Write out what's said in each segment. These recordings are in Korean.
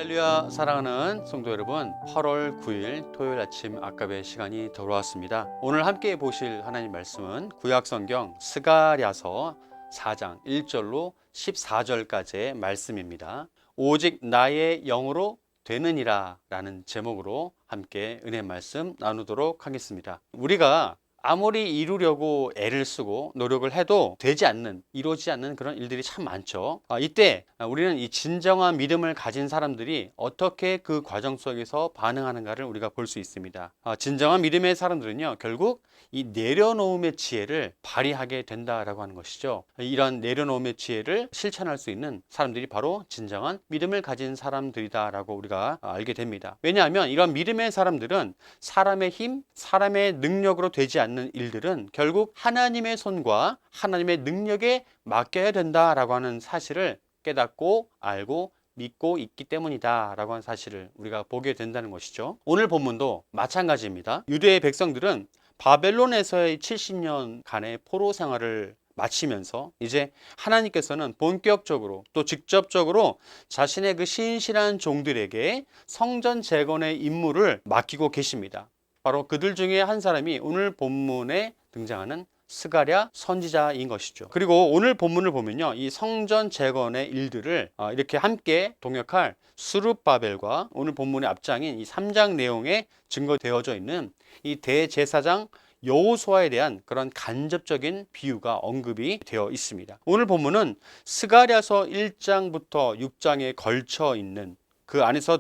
할렐루야. 사랑하는 성도 여러분, 8월 9일 토요일 아침 아까의 시간이 돌아왔습니다. 오늘 함께 보실 하나님 말씀은 구약성경 스가랴서 4장 1절로 14절까지의 말씀입니다. 오직 나의 영으로 되느니라 라는 제목으로 함께 은혜 말씀 나누도록 하겠습니다. 우리가 아무리 이루려고 애를 쓰고 노력을 해도 되지 않는, 이루어지지 않는 그런 일들이 참 많죠. 이때 우리는 이 진정한 믿음을 가진 사람들이 어떻게 그 과정 속에서 반응하는가를 우리가 볼 수 있습니다. 진정한 믿음의 사람들은요, 결국 이 내려놓음의 지혜를 발휘하게 된다라고 하는 것이죠. 이런 내려놓음의 지혜를 실천할 수 있는 사람들이 바로 진정한 믿음을 가진 사람들이다라고 우리가 알게 됩니다. 왜냐하면 이런 믿음의 사람들은 사람의 힘, 사람의 능력으로 되지 않는 일들은 결국 하나님의 손과 하나님의 능력에 맡겨야 된다라고 하는 사실을 깨닫고 알고 믿고 있기 때문이다 라고 하는 사실을 우리가 보게 된다는 것이죠. 오늘 본문도 마찬가지입니다. 유대의 백성들은 바벨론에서의 70년간의 포로 생활을 마치면서 이제 하나님께서는 본격적으로 또 직접적으로 자신의 그 신실한 종들에게 성전 재건의 임무를 맡기고 계십니다. 바로 그들 중에 한 사람이 오늘 본문에 등장하는 스가랴 선지자인 것이죠. 그리고 오늘 본문을 보면요, 이 성전 재건의 일들을 이렇게 함께 동역할 스룹바벨과 오늘 본문의 앞장인 이 3장 내용에 증거되어져 있는 이 대제사장 여호수아에 대한 그런 간접적인 비유가 언급이 되어 있습니다. 오늘 본문은 스가랴서 1장부터 6장에 걸쳐 있는 그 안에서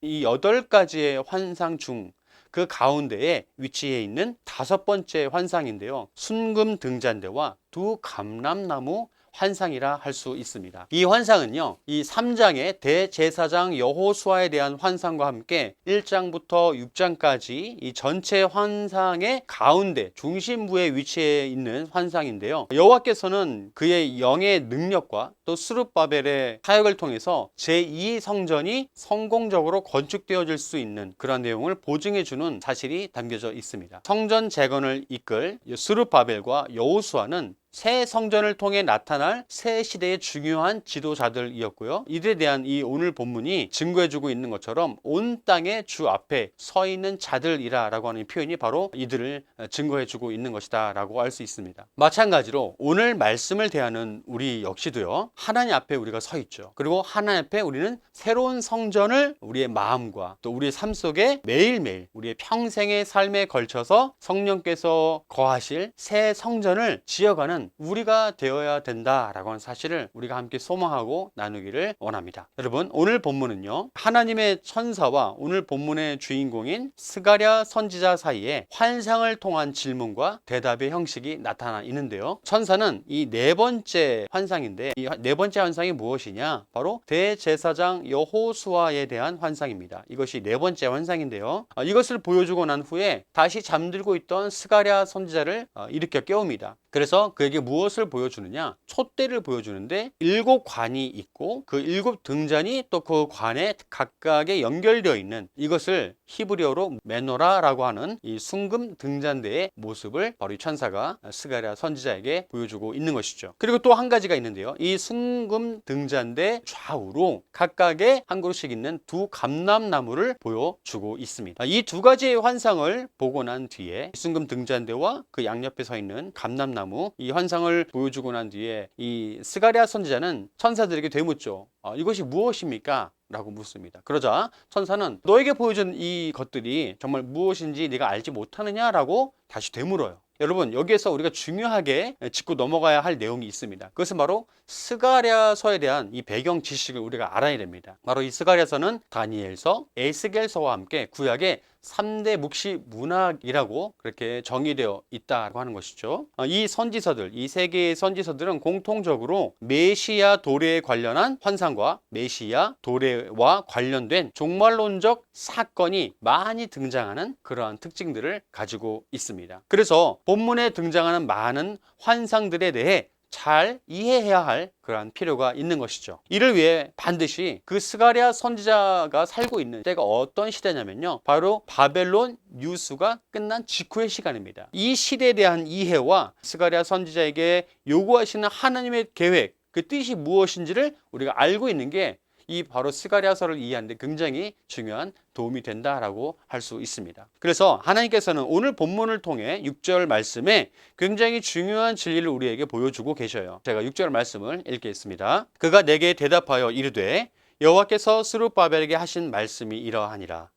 이 8가지의 환상 중 그 가운데에 위치해 있는 5번째 환상인데요, 순금 등잔대와 두 감람나무 환상이라 할 수 있습니다. 이 환상은요, 이 3장의 대제사장 여호수아에 대한 환상과 함께 1장부터 6장까지 이 전체 환상의 가운데 중심부에 위치해 있는 환상인데요, 여호와께서는 그의 영의 능력과 또 스룹바벨의 사역을 통해서 제2성전이 성공적으로 건축되어질 수 있는 그런 내용을 보증해 주는 사실이 담겨져 있습니다. 성전 재건을 이끌 스룹바벨과 여호수아는 새 성전을 통해 나타날 새 시대의 중요한 지도자들이었고요, 이들에 대한 이 오늘 본문이 증거해주고 있는 것처럼 온 땅의 주 앞에 서 있는 자들이라 라고 하는 표현이 바로 이들을 증거해주고 있는 것이다 라고 할 수 있습니다. 마찬가지로 오늘 말씀을 대하는 우리 역시도요, 하나님 앞에 우리가 서 있죠. 그리고 하나님 앞에 우리는 새로운 성전을 우리의 마음과 또 우리의 삶 속에 매일매일 우리의 평생의 삶에 걸쳐서 성령께서 거하실 새 성전을 지어가는 우리가 되어야 된다라고 하는 사실을 우리가 함께 소망하고 나누기를 원합니다. 여러분, 오늘 본문은요, 하나님의 천사와 오늘 본문의 주인공인 스가랴 선지자 사이에 환상을 통한 질문과 대답의 형식이 나타나 있는데요, 천사는 이 4번째 환상인데, 이 4번째 환상이 무엇이냐, 바로 대제사장 여호수아에 대한 환상입니다. 이것이 4번째 환상인데요, 이것을 보여주고 난 후에 다시 잠들고 있던 스가랴 선지자를 일으켜 깨웁니다. 그래서 그에게 무엇을 보여주느냐, 촛대를 보여주는데 7관이 있고 그 7등잔이 또 그 관에 각각에 연결되어 있는, 이것을 히브리어로 메노라라고 하는 이 순금 등잔대의 모습을 바로 이 천사가 스가랴 선지자에게 보여주고 있는 것이죠. 그리고 또 한 가지가 있는데요, 이 순금 등잔대 좌우로 각각에 한 그루씩 있는 두 감람나무를 보여주고 있습니다. 이 2가지의 환상을 보고 난 뒤에 순금 등잔대와 그 양옆에 서 있는 감람나무, 이 환상을 보여주고 난 뒤에 이 스가랴 선지자는 천사들에게 되묻죠. 이것이 무엇입니까? 라고 묻습니다. 그러자 천사는 너에게 보여준 이 것들이 정말 무엇인지 네가 알지 못하느냐라고 다시 되물어요. 여러분, 여기에서 우리가 중요하게 짚고 넘어가야 할 내용이 있습니다. 그것은 바로 스가랴서에 대한 이 배경 지식을 우리가 알아야 됩니다. 바로 이 스가랴서는 다니엘서, 에스겔서와 함께 구약의 3대 묵시 문학이라고 그렇게 정의되어 있다고 하는 것이죠. 이 선지서들, 이 3개의 선지서들은 공통적으로 메시아 도래에 관련한 환상과 메시아 도래와 관련된 종말론적 사건이 많이 등장하는 그러한 특징들을 가지고 있습니다. 그래서 본문에 등장하는 많은 환상들에 대해 잘 이해해야 할 그러한 필요가 있는 것이죠. 이를 위해 반드시 그 스가랴 선지자가 살고 있는 때가 어떤 시대냐면요, 바로 바벨론 유수가 끝난 직후의 시간입니다. 이 시대에 대한 이해와 스가랴 선지자에게 요구하시는 하나님의 계획, 그 뜻이 무엇인지를 우리가 알고 있는 게 이 바로 스가랴서를 이해하는 데 굉장히 중요한 도움이 된다라고 할 수 있습니다. 그래서 하나님께서는 오늘 본문을 통해 6절 말씀에 굉장히 중요한 진리를 우리에게 보여주고 계셔요. 제가 6절 말씀을 읽겠습니다. 그가 내게 대답하여 이르되 여호와께서 스룹바벨에게 하신 말씀이 이러하니라.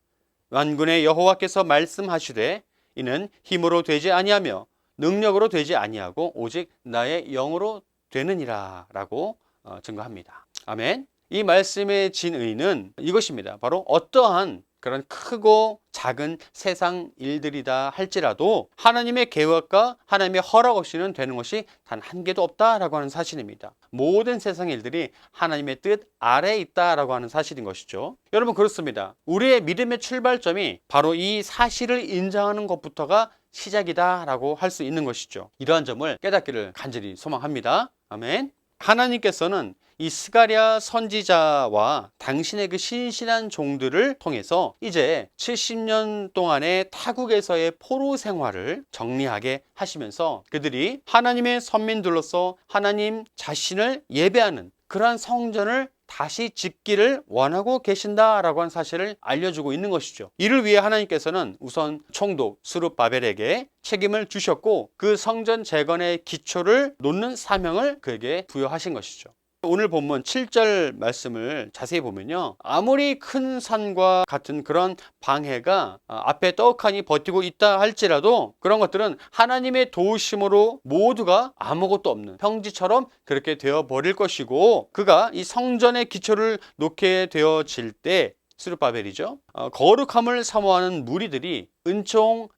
만군의 여호와께서 말씀하시되 이는 힘으로 되지 아니하며 능력으로 되지 아니하고 오직 나의 영으로 되느니라 라고 증거합니다. 아멘. 이 말씀의 진의는 이것입니다. 바로 어떠한 그런 크고 작은 세상 일들이다 할지라도 하나님의 계획과 하나님의 허락 없이는 되는 것이 단 한 개도 없다라고 하는 사실입니다. 모든 세상 일들이 하나님의 뜻 아래에 있다라고 하는 사실인 것이죠. 여러분 그렇습니다. 우리의 믿음의 출발점이 바로 이 사실을 인정하는 것부터가 시작이다라고 할 수 있는 것이죠. 이러한 점을 깨닫기를 간절히 소망합니다. 아멘. 하나님께서는 이 스가랴 선지자와 당신의 그 신실한 종들을 통해서 이제 70년 동안의 타국에서의 포로 생활을 정리하게 하시면서 그들이 하나님의 선민들로서 하나님 자신을 예배하는 그러한 성전을 다시 짓기를 원하고 계신다라고 하는 사실을 알려주고 있는 것이죠. 이를 위해 하나님께서는 우선 총독 스룹바벨에게 책임을 주셨고 그 성전 재건의 기초를 놓는 사명을 그에게 부여하신 것이죠. 오늘 본문 7절 말씀을 자세히 보면요. 아무리 큰 산과 같은 그런 방해가 앞에 떡하니 버티고 있다 할지라도 그런 것들은 하나님의 도우심으로 모두가 아무것도 없는 평지처럼 그렇게 되어버릴 것이고 그가 이 성전의 기초를 놓게 되어질 때 스룹바벨이죠. 거룩함을 사모하는 무리들이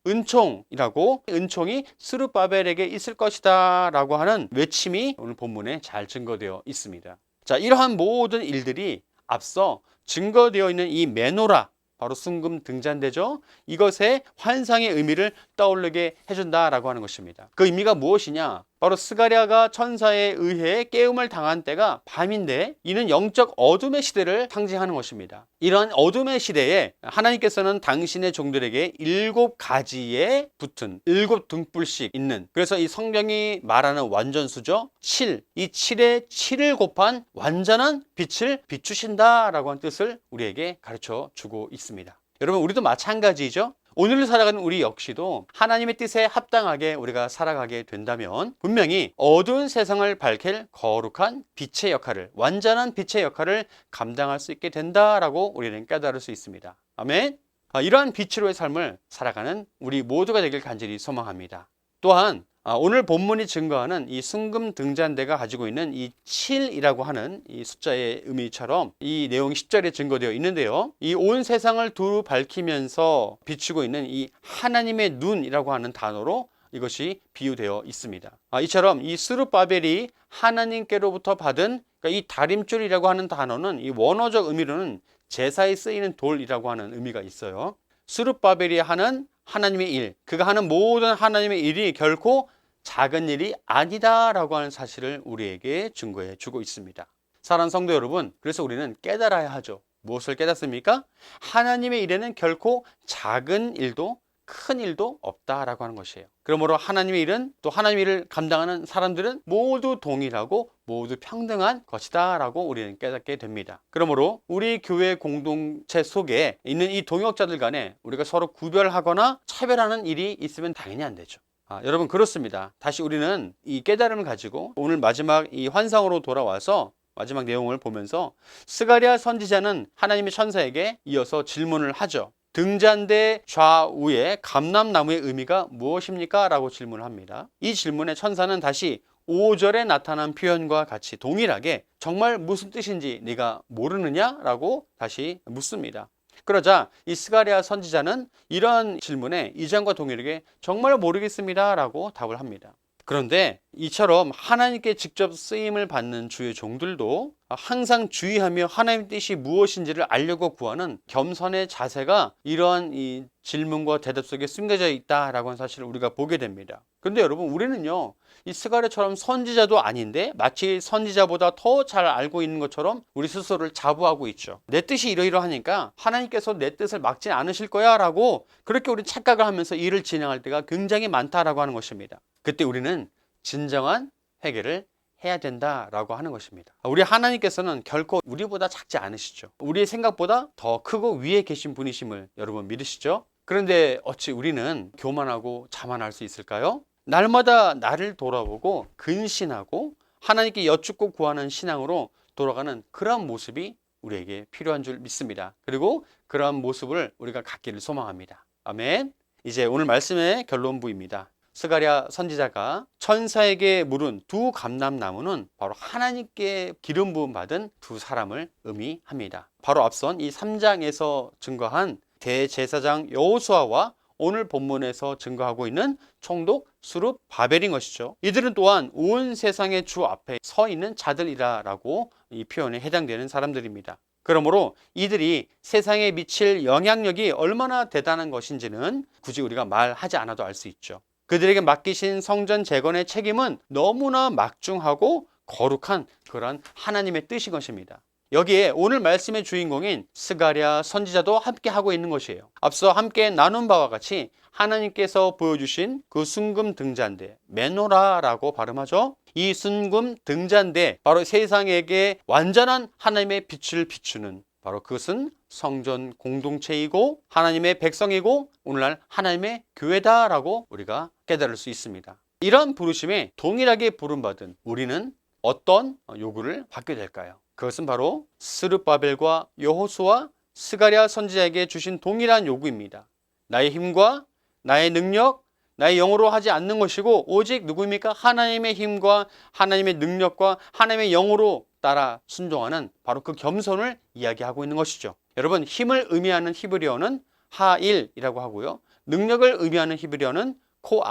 은총이라고 은총이 스룹바벨에게 있을 것이다 라고 하는 외침이 오늘 본문에 잘 증거되어 있습니다. 자, 이러한 모든 일들이 앞서 증거되어 있는 이 메노라 바로 순금 등잔대죠. 이것의 환상의 의미를 떠올리게 해준다라고 하는 것입니다. 그 의미가 무엇이냐? 바로 스가랴가 천사에 의해 깨움을 당한 때가 밤인데 이는 영적 어둠의 시대를 상징하는 것입니다. 이런 어둠의 시대에 하나님께서는 당신의 종들에게 7가지에 붙은 7등불씩 있는 그래서 이 성경이 말하는 완전수죠. 7, 이 7에 7을 곱한 완전한 빛을 비추신다라고 하는 뜻을 우리에게 가르쳐 주고 있습니다. 여러분 우리도 마찬가지죠. 오늘 살아가는 우리 역시도 하나님의 뜻에 합당하게 우리가 살아가게 된다면 분명히 어두운 세상을 밝힐 거룩한 빛의 역할을 완전한 빛의 역할을 감당할 수 있게 된다라고 우리는 깨달을 수 있습니다. 아멘. 이러한 빛으로의 삶을 살아가는 우리 모두가 되길 간절히 소망합니다. 또한 오늘 본문이 증거하는 이 순금 등잔대가 가지고 있는 이 7이라고 하는 이 숫자의 의미처럼 이 내용이 10절에 증거되어 있는데요. 이 온 세상을 두루 밝히면서 비추고 있는 이 하나님의 눈이라고 하는 단어로 이것이 비유되어 있습니다. 이처럼 이 스룹바벨이 하나님께로부터 받은 그러니까 이 다림줄이라고 하는 단어는 이 원어적 의미로는 제사에 쓰이는 돌이라고 하는 의미가 있어요. 스룹바벨이 하는 하나님의 일, 그가 하는 모든 하나님의 일이 결코 작은 일이 아니다라고 하는 사실을 우리에게 증거해 주고 있습니다. 사랑하는 성도 여러분, 그래서 우리는 깨달아야 하죠. 무엇을 깨닫습니까? 하나님의 일에는 결코 작은 일도 큰 일도 없다라고 하는 것이에요. 그러므로 하나님의 일은 또 하나님의 일을 감당하는 사람들은 모두 동일하고 모두 평등한 것이다 라고 우리는 깨닫게 됩니다. 그러므로 우리 교회 공동체 속에 있는 이 동역자들 간에 우리가 서로 구별하거나 차별하는 일이 있으면 당연히 안 되죠. 여러분 그렇습니다. 다시 우리는 이 깨달음을 가지고 오늘 마지막 이 환상으로 돌아와서 마지막 내용을 보면서 스가랴 선지자는 하나님의 천사에게 이어서 질문을 하죠. 등잔대 좌우에 감람나무의 의미가 무엇입니까? 라고 질문을 합니다. 이 질문에 천사는 다시 5절에 나타난 표현과 같이 동일하게 정말 무슨 뜻인지 네가 모르느냐? 라고 다시 묻습니다. 그러자 이 스가랴 선지자는 이러한 질문에 이전과 동일하게 정말 모르겠습니다 라고 답을 합니다. 그런데 이처럼 하나님께 직접 쓰임을 받는 주의 종들도 항상 주의하며 하나님의 뜻이 무엇인지를 알려고 구하는 겸손의 자세가 이러한 이 질문과 대답 속에 숨겨져 있다라고 하는 사실을 우리가 보게 됩니다. 그런데 여러분 우리는요 이 스가랴처럼 선지자도 아닌데 마치 선지자보다 더 잘 알고 있는 것처럼 우리 스스로를 자부하고 있죠. 내 뜻이 이러이러하니까 하나님께서 내 뜻을 막지 않으실 거야 라고 그렇게 우리 착각을 하면서 일을 진행할 때가 굉장히 많다라고 하는 것입니다. 그때 우리는 진정한 회개를 해야 된다라고 하는 것입니다. 우리 하나님께서는 결코 우리보다 작지 않으시죠. 우리의 생각보다 더 크고 위에 계신 분이심을 여러분 믿으시죠? 그런데 어찌 우리는 교만하고 자만할 수 있을까요? 날마다 나를 돌아보고 근신하고 하나님께 여쭙고 구하는 신앙으로 돌아가는 그러한 모습이 우리에게 필요한 줄 믿습니다. 그리고 그러한 모습을 우리가 갖기를 소망합니다. 아멘. 이제 오늘 말씀의 결론부입니다. 스가랴 선지자가 천사에게 물은 두 감람나무는 바로 하나님께 기름 부음 받은 두 사람을 의미합니다. 바로 앞선 이 3장에서 증거한 대제사장 여호수아와 오늘 본문에서 증거하고 있는 총독 스룹바벨인 것이죠. 이들은 또한 온 세상의 주 앞에 서 있는 자들이라고 이 표현에 해당되는 사람들입니다. 그러므로 이들이 세상에 미칠 영향력이 얼마나 대단한 것인지는 굳이 우리가 말하지 않아도 알 수 있죠. 그들에게 맡기신 성전 재건의 책임은 너무나 막중하고 거룩한 그런 하나님의 뜻인 것입니다. 여기에 오늘 말씀의 주인공인 스가랴 선지자도 함께 하고 있는 것이에요. 앞서 함께 나눈 바와 같이 하나님께서 보여주신 그 순금 등잔대, 메노라라고 발음하죠. 이 순금 등잔대, 바로 세상에게 완전한 하나님의 빛을 비추는, 바로 그것은 성전 공동체이고 하나님의 백성이고 오늘날 하나님의 교회다라고 우리가 깨달을 수 있습니다. 이런 부르심에 동일하게 부름받은 우리는 어떤 요구를 받게 될까요? 그것은 바로 스룹바벨과 여호수아, 스가랴 선지자에게 주신 동일한 요구입니다. 나의 힘과 나의 능력, 나의 영으로 하지 않는 것이고 오직 누구입니까? 하나님의 힘과 하나님의 능력과 하나님의 영으로 따라 순종하는 바로 그 겸손을 이야기하고 있는 것이죠. 여러분, 힘을 의미하는 히브리어는 하일이라고 하고요. 능력을 의미하는 히브리어는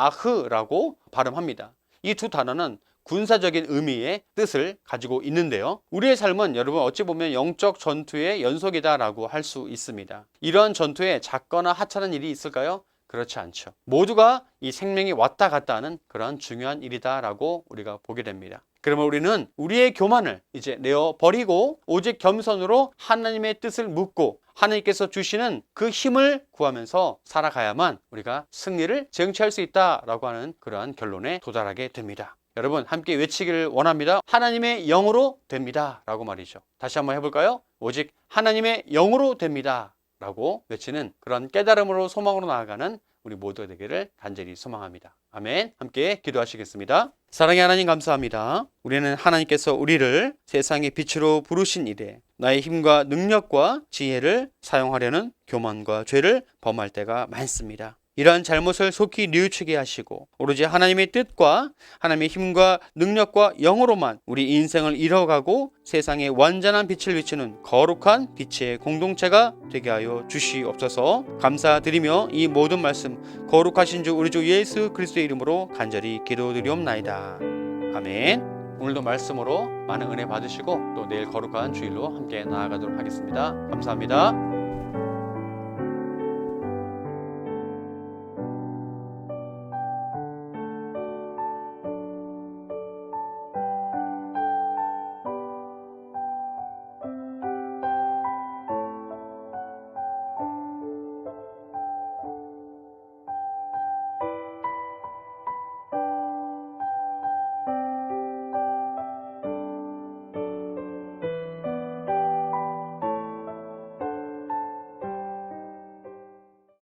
코아흐라고 발음합니다. 이 두 단어는 군사적인 의미의 뜻을 가지고 있는데요. 우리의 삶은 여러분 어찌 보면 영적 전투의 연속이다라고 할 수 있습니다. 이러한 전투에 작거나 하찮은 일이 있을까요? 그렇지 않죠. 모두가 이 생명이 왔다 갔다 하는 그런 중요한 일이다라고 우리가 보게 됩니다. 그러면 우리는 우리의 교만을 이제 내어버리고 오직 겸손으로 하나님의 뜻을 묻고 하나님께서 주시는 그 힘을 구하면서 살아가야만 우리가 승리를 쟁취할 수 있다라고 하는 그러한 결론에 도달하게 됩니다. 여러분 함께 외치기를 원합니다. 하나님의 영으로 됩니다 라고 말이죠. 다시 한번 해볼까요? 오직 하나님의 영으로 됩니다 라고 외치는 그런 깨달음으로 소망으로 나아가는 우리 모두가 되기를 간절히 소망합니다. 아멘. 함께 기도하시겠습니다. 사랑의 하나님 감사합니다. 우리는 하나님께서 우리를 세상의 빛으로 부르신 이래 나의 힘과 능력과 지혜를 사용하려는 교만과 죄를 범할 때가 많습니다. 이러한 잘못을 속히 뉘우치게 하시고 오로지 하나님의 뜻과 하나님의 힘과 능력과 영으로만 우리 인생을 이뤄가고 세상에 완전한 빛을 비추는 거룩한 빛의 공동체가 되게 하여 주시옵소서. 감사드리며 이 모든 말씀 거룩하신 주 우리 주 예수 그리스도의 이름으로 간절히 기도드리옵나이다. 아멘. 오늘도 말씀으로 많은 은혜 받으시고 또 내일 거룩한 주일로 함께 나아가도록 하겠습니다. 감사합니다.